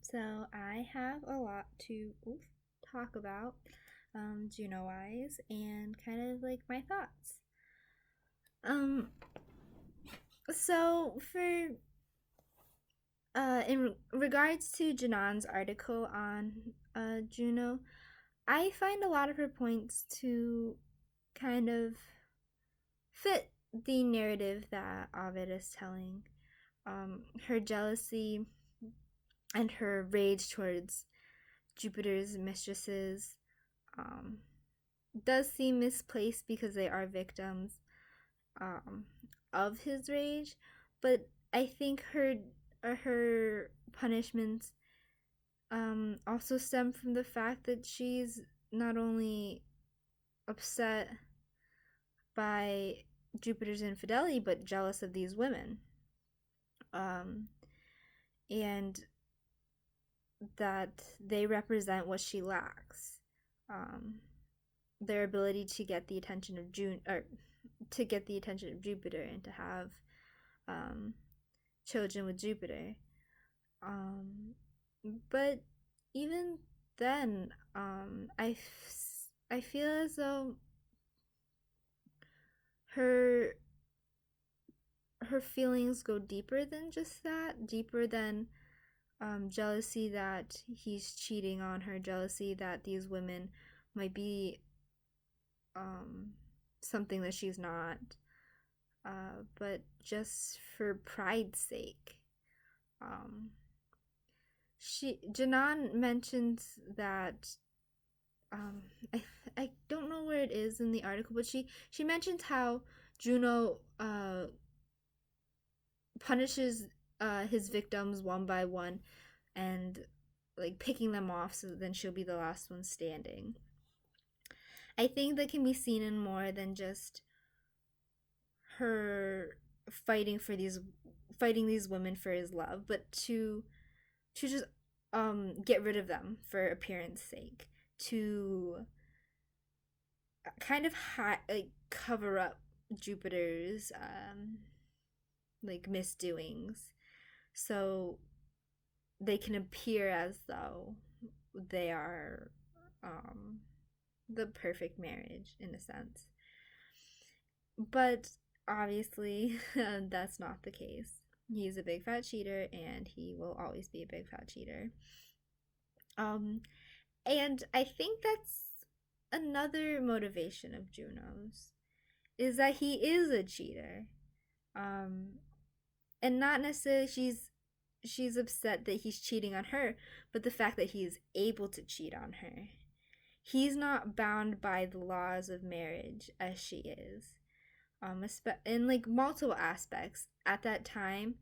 So I have a lot to talk about, Juno-wise, and kind of like my thoughts. Um, so for in regards to Janon's article on Juno, I find a lot of her points to kind of fit the narrative that Ovid is telling. Her jealousy and her rage towards Jupiter's mistresses um, does seem misplaced because they are victims um, of his rage, but I think her punishments also stem from the fact that she's not only upset by Jupiter's infidelity, but jealous of these women, um, and that they represent what she lacks. Um, their ability to get the attention of June or to get the attention of Jupiter and to have um, children with Jupiter. Um, but even then, I feel as though her her feelings go deeper than just that, deeper than jealousy that he's cheating on her, jealousy that these women might be um, something that she's not, but just for pride's sake. Um, Janan mentions that um, I I don't know where it is in the article, but she mentions how Juno punishes his victims one by one and like picking them off so then she'll be the last one standing. I think that can be seen in more than just her fighting for these fighting these women for his love, but to just get rid of them for appearance sake, to kind of like cover up Jupiter's like misdoings so they can appear as though they are um the perfect marriage in a sense. But obviously, that's not the case. He's a big fat cheater and he will always be a big fat cheater. Um, and I think that's another motivation of Juno's is that he is a cheater. Um, and not necessarily she's upset that he's cheating on her, but the fact that he's able to cheat on her. He's not bound by the laws of marriage as she is. In like multiple aspects. At that time,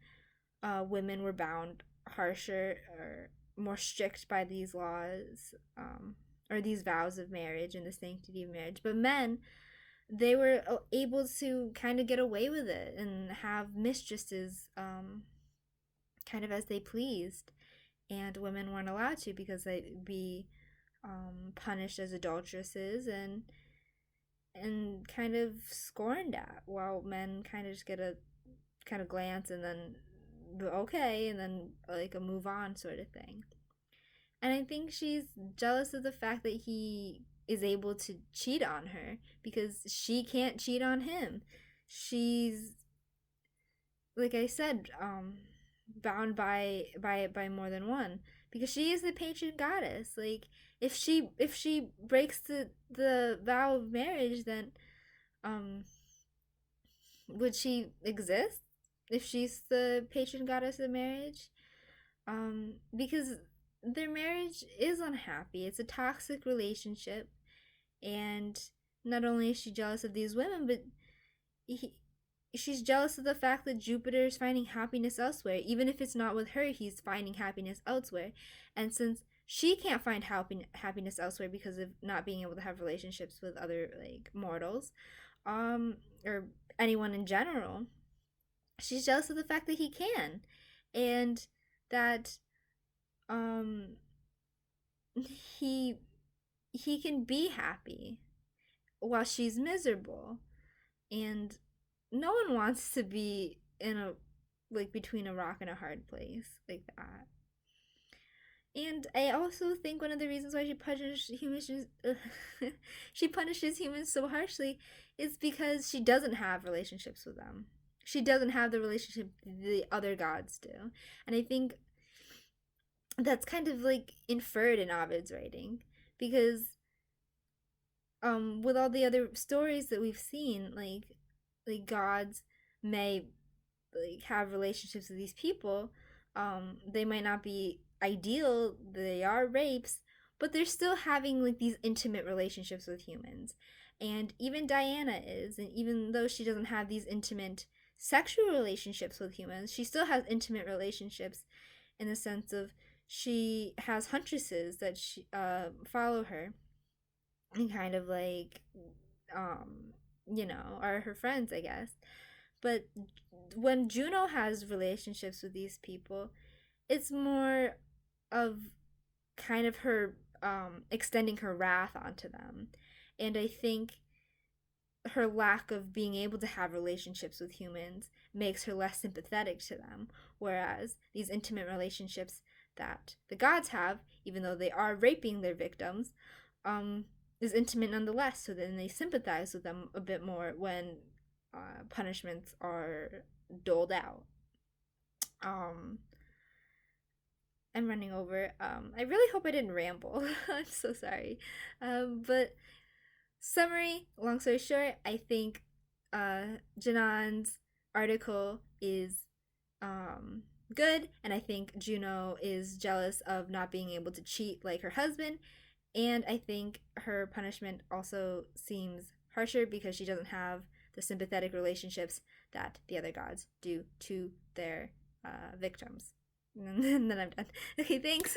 women were bound harsher or more strict by these laws, or these vows of marriage and the sanctity of marriage. But men, they were able to kind of get away with it and have mistresses, kind of as they pleased, and women weren't allowed to because they'd be punished as adulteresses and kind of scorned at, while men kind of just get a kind of glance and then okay, and then like a move on sort of thing. And I think she's jealous of the fact that he is able to cheat on her because she can't cheat on him. She's, like I said, bound by more than one because she is the patron goddess. Like if she breaks the vow of marriage, then um would she exist if she's the patron goddess of marriage? Because their marriage is unhappy. It's a toxic relationship, and not only is she jealous of these women, but he, she's jealous of the fact that Jupiter is finding happiness elsewhere. Even if it's not with her, he's finding happiness elsewhere. And since she can't find happiness elsewhere because of not being able to have relationships with other like mortals, or anyone in general, she's jealous of the fact that he can, and that um he he can be happy while she's miserable, and no one wants to be in a like between a rock and a hard place like that. And I also think one of the reasons why she punishes humans, she punishes humans so harshly, is because she doesn't have relationships with them. She doesn't have the relationship the other gods do, and I think that's kind of like inferred in Ovid's writing, because with all the other stories that we've seen, like gods may like have relationships with these people. They might not be ideal, they are rapes, but they're still having like these intimate relationships with humans. And even Diana is, and even though she doesn't have these intimate sexual relationships with humans, she still has intimate relationships in the sense of she has huntresses that she follow her and kind of like um are her friends, I guess. But when Juno has relationships with these people, it's more of kind of her extending her wrath onto them. And I think her lack of being able to have relationships with humans makes her less sympathetic to them. Whereas these intimate relationships that the gods have, even though they are raping their victims, um, is intimate nonetheless. So then they sympathize with them a bit more when punishments are doled out. Um, I'm running over. I really hope I didn't ramble. I'm so sorry. But summary, long story short, I think Janan's article is um, good, and I think Juno is jealous of not being able to cheat like her husband, and I think her punishment also seems harsher because she doesn't have the sympathetic relationships that the other gods do to their victims. And then I'm done. Okay, thanks.